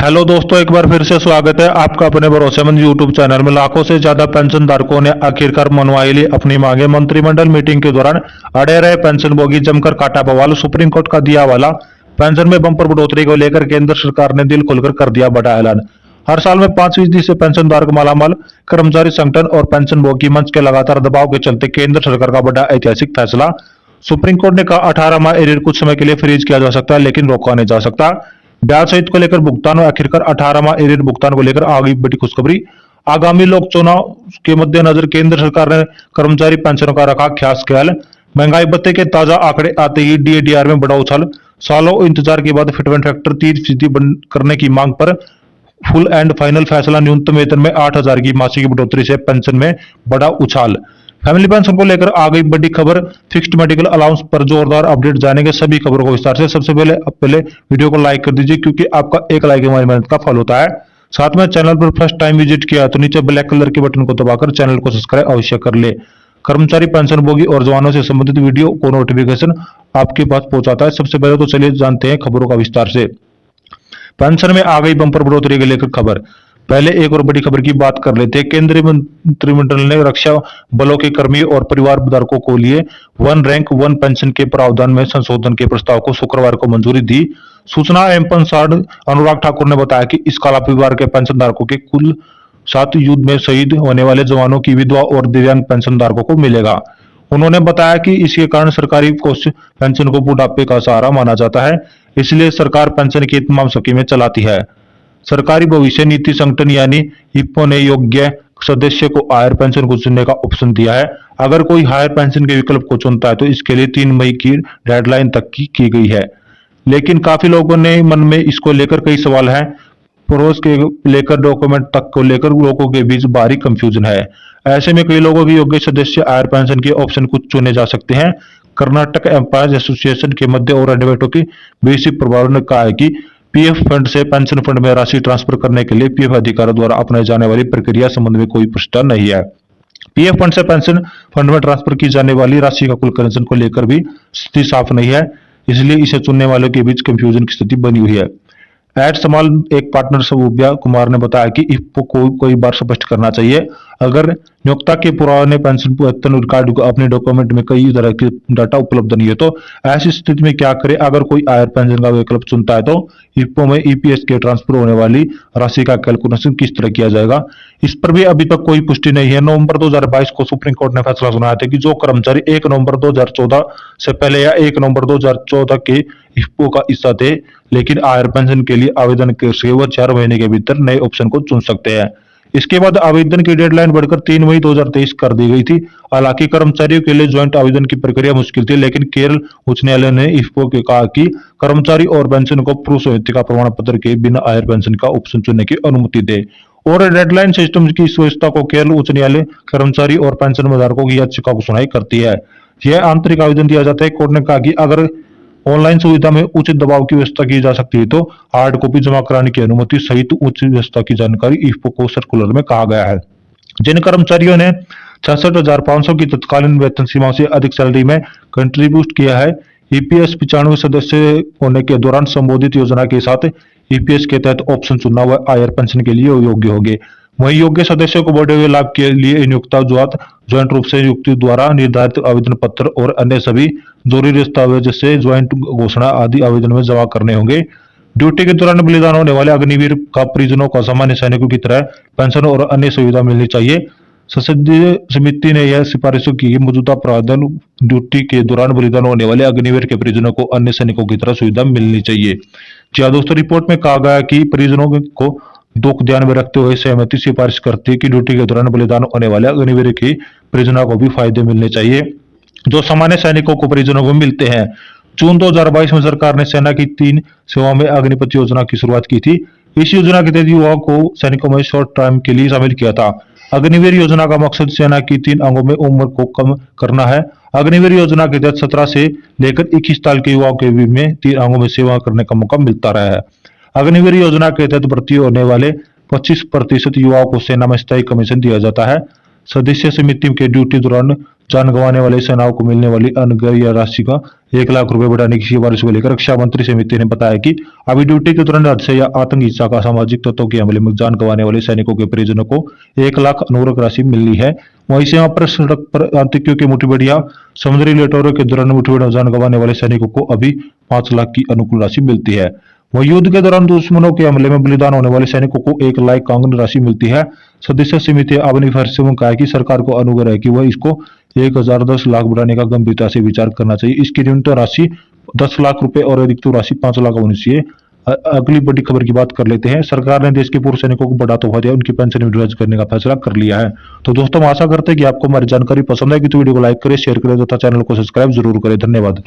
Hello दोस्तों, एक बार फिर से स्वागत है आपका अपने भरोसेमंद यूट्यूब चैनल में। लाखों से ज्यादा पेंशन धारकों ने आखिरकार मनवाई ली अपनी मांगे। मंत्रिमंडल मीटिंग के दौरान अड़े रहे पेंशन भोगी, जमकर काटा बवाल। सुप्रीम कोर्ट का दिया वाला। पेंशन में बम्पर बढ़ोतरी को लेकर केंद्र सरकार ने दिल खोलकर कर दिया बड़ा ऐलान। हर साल में 5% से पेंशन धारक मालामाल। कर्मचारी संगठन और पेंशन भोगी मंच के लगातार दबाव के चलते केंद्र सरकार का बड़ा ऐतिहासिक फैसला। सुप्रीम कोर्ट ने कहा 18 माह एरियर कुछ समय के लिए फ्रीज किया जा सकता है, लेकिन रोका नहीं जा सकता। ब्याज सहित को लेकर भुगतान और आखिरकार 18 माह एरियर भुगतान को लेकर आ गई बड़ी खुशखबरी। आगामी लोक चुनाव के मद्देनजर केंद्र सरकार ने कर्मचारी पेंशनों का रखा खास ख्याल। महंगाई भत्ते के ताजा आंकड़े आते ही डीएडीआर में बड़ा उछाल। सालों इंतजार के बाद फिटमेंट फैक्टर 30% बंद करने की मांग पर फुल एंड फाइनल फैसला। न्यूनतम वेतन में 8,000 की मासिक बढ़ोतरी से पेंशन में बड़ा उछाल। फैमिली पेंशन को लेकर आ गई बड़ी खबर। फिक्स्ड मेडिकल अलाउंस पर जोरदार अपडेट। जानेंगे सभी खबरों को विस्तार से। सबसे पहले वीडियो को लाइक कर दीजिए, क्योंकि आपका एक लाइक हमारी मेहनत का फल होता है। साथ में चैनल पर फर्स्ट टाइम विजिट किया तो नीचे ब्लैक कलर के बटन को दबाकर चैनल को सब्सक्राइब अवश्य कर ले। कर्मचारी पेंशनभोगी और जवानों से संबंधित वीडियो को नोटिफिकेशन आपके पास पहुंचाता है। सबसे पहले तो चलिए जानते हैं खबरों का विस्तार से। पेंशन में आ गई बंपर बढ़ोतरी को लेकर खबर। पहले एक और बड़ी खबर की बात कर लेते हैं। केंद्रीय मंत्रिमंडल ने रक्षा बलों के कर्मी और परिवार धारकों को लिए वन रैंक वन पेंशन के प्रावधान में संशोधन के प्रस्ताव को शुक्रवार को मंजूरी दी। सूचना एवं प्रसारण अनुराग ठाकुर ने बताया कि इस काला परिवार के पेंशन धारकों के कुल 7 युद्ध में शहीद होने वाले जवानों की विधवा और दिव्यांग पेंशन धारकों को मिलेगा। उन्होंने बताया कि इसके कारण सरकारी कोष पेंशन को बुढ़ापे का सहारा माना जाता है, इसलिए सरकार पेंशन की तमाम स्कीमें चलाती है। सरकारी भविष्य निधि संगठन यानी हिप्पो ने योग्य सदस्य को हायर पेंशन को चुनने का ऑप्शन दिया है। अगर कोई हायर पेंशन के विकल्प को चुनता है तो इसके लिए 3 मई की डेडलाइन तक की गई है, लेकिन काफी लोगों ने मन में इसको लेकर कई सवाल हैं। पड़ोस के लेकर डॉक्यूमेंट तक को लेकर लोगों के बीच भारी कंफ्यूजन है। ऐसे में कई लोगों के योग्य सदस्य हायर पेंशन के ऑप्शन कुछ चुने जा सकते हैं। कर्नाटक एम्प्लॉयज एसोसिएशन के मध्य और एडवोकेटों की बीसी प्रभारी ने कहा है कि पीएफ फंड से पेंशन फंड में राशि ट्रांसफर करने के लिए पीएफ अधिकारियों द्वारा अपनाई जाने वाली प्रक्रिया संबंध में कोई प्रश्न नहीं है। पीएफ फंड से पेंशन फंड में ट्रांसफर की जाने वाली राशि का कुल करेंसन को लेकर भी स्थिति साफ नहीं है, इसलिए इसे चुनने वालों के बीच कंफ्यूजन की स्थिति बनी हुई है। एड समाल एक पार्टनर सबूबिया कुमार ने बताया कि इफ्को को कोई बार स्पष्ट करना चाहिए। अगर नियोक्ता के पुराने पेंशन वेतन रिकॉर्ड को अपने डॉक्यूमेंट में कई तरह की डाटा उपलब्ध नहीं है तो ऐसी स्थिति में क्या करे। अगर कोई हायर पेंशन का विकल्प चुनता है तो इफ्को में ईपीएस के ट्रांसफर होने वाली राशि का कैलकुलेशन किस तरह किया जाएगा, इस पर भी अभी तक कोई पुष्टि नहीं है। नवंबर 2022 को सुप्रीम कोर्ट ने फैसला सुनाया था कि जो कर्मचारी 1 नवंबर 2014 से पहले या 1 नवंबर 2014 के इफ्को का हिस्सा थे लेकिन हायर पेंशन के लिए आवेदन कर सके, वह 4 महीने के भीतर नए ऑप्शन को चुन सकते हैं। इसके बाद आवेदन की डेडलाइन बढ़कर 3 मई 2023 कर दी गई थी। हालांकि कर्मचारियों के लिए ज्वाइंट आवेदन की प्रक्रिया मुश्किल थी, लेकिन केरल उच्च न्यायालय ने इफ्को के कहा कि कर्मचारी और पेंशन को पुरुष का प्रमाण पत्र के बिना हायर पेंशन का ऑप्शन चुनने की अनुमति दे। और डेडलाइन सिस्टम की इस व्यवस्था को केरल उच्च न्यायालय कर्मचारी और पेंशन धारकों की याचिका को सुनाई करती है। यह आंतरिक आवेदन दिया जाता है। कोर्ट ने कहा कि अगर ऑनलाइन सुविधा में उचित दबाव की व्यवस्था की जा सकती है तो हार्ड कॉपी जमा कराने की अनुमति सहित उच्च व्यवस्था की जानकारी इफ्को को सर्कुलर में कहा गया है। जिन कर्मचारियों ने 66,500 की तत्कालीन वेतन सीमा से अधिक सैलरी में कंट्रीब्यूट किया है, ईपीएस 95 सदस्य होने के दौरान संबोधित योजना के साथ ईपीएस के तहत ऑप्शन चुना हुआ हायर पेंशन के लिए योग्य होंगे। वहीं योग्य सदस्यों को बढ़े हुए लाभ के लिए नियोक्ता ज्वाइंट रूप से नियुक्ति द्वारा निर्धारित आवेदन पत्र और अन्य सभी जरूरी दस्तावेज जैसे ज्वाइंट घोषणा आदि आवेदन में जमा करने होंगे। ड्यूटी के दौरान बलिदान होने वाले अग्निवीर का परिजनों का सामान्य सैनिकों की तरह पेंशन और अन्य सुविधा मिलनी चाहिए। संसदीय समिति ने यह सिफारिशों की मौजूदा प्रावधान ड्यूटी के दौरान बलिदान होने वाले अग्निवीर के परिजनों को अन्य सैनिकों की तरह सुविधा मिलनी चाहिए। जी हाँ दोस्तों, रिपोर्ट में कहा गया कि परिजनों को दुख ध्यान में रखते हुए सहमति सिफारिश करती है कि ड्यूटी के दौरान बलिदान होने वाले अग्निवीर की परिजनों को भी फायदे मिलने चाहिए जो सामान्य सैनिकों को परिजनों को मिलते हैं। जून 2022 में सरकार ने सेना की 3 सेवाओं में अग्निपथ योजना की शुरुआत की थी। इस योजना के तहत युवाओं को सैनिकों में शॉर्ट टर्म के लिए शामिल किया था। अग्निवीर योजना का मकसद सेना की 3 अंगों में उम्र को कम करना है। अग्निवीर योजना के तहत 17 से लेकर 21 साल के युवाओं के भी में 3 अंगों में सेवा करने का मौका मिलता रहा है। अग्निवीर योजना के तहत भर्ती होने वाले 25% युवाओं को सेना में स्थायी कमीशन दिया जाता है। सदस्य समिति के ड्यूटी दौरान जान गंवाने वाले सेनाओं को मिलने वाली अनुग्रह राशि का 1 लाख रुपए बढ़ाने की सिफारिश को लेकर रक्षा मंत्री समिति ने बताया कि अभी ड्यूटी के दौरान हादसे या आतंक हिंसा का सामाजिक तत्वों के हमले में जान गंवाने वाले सैनिकों के परिजनों को 1 लाख अनुग्रह राशि मिलनी है। वहीं सीमा पर सड़क पर आतंकियों की मुठभेड़ या समुद्री लुटेरों के दौरान मुठभेड़ में जान गंवाने वाले सैनिकों को अभी 5 लाख की अनुकूल राशि मिलती है। वह युद्ध के दौरान दुश्मनों के हमले में बलिदान होने वाले सैनिकों को 1 लाख की अनुग्रह राशि मिलती है। सदस्य समिति ने अपनी फैसले में कहा है कि सरकार को अनुग्रह है कि वह इसको 1010 लाख बढ़ाने का गंभीरता से विचार करना चाहिए। इसकी न्यूनतम राशि 10 लाख रुपए और अधिकतम राशि 5 लाख होनी चाहिए। अगली बड़ी खबर की बात कर लेते हैं। सरकार ने देश के पूर्व सैनिकों को बड़ा तोहफा दिया, उनकी पेंशन भी रद्द करने का फैसला कर लिया है। तो दोस्तों, हम आशा करते हैं कि आपको हमारी जानकारी पसंद आएगी, तो वीडियो को लाइक करें, शेयर करें तथा चैनल को सब्सक्राइब जरूर करें। धन्यवाद।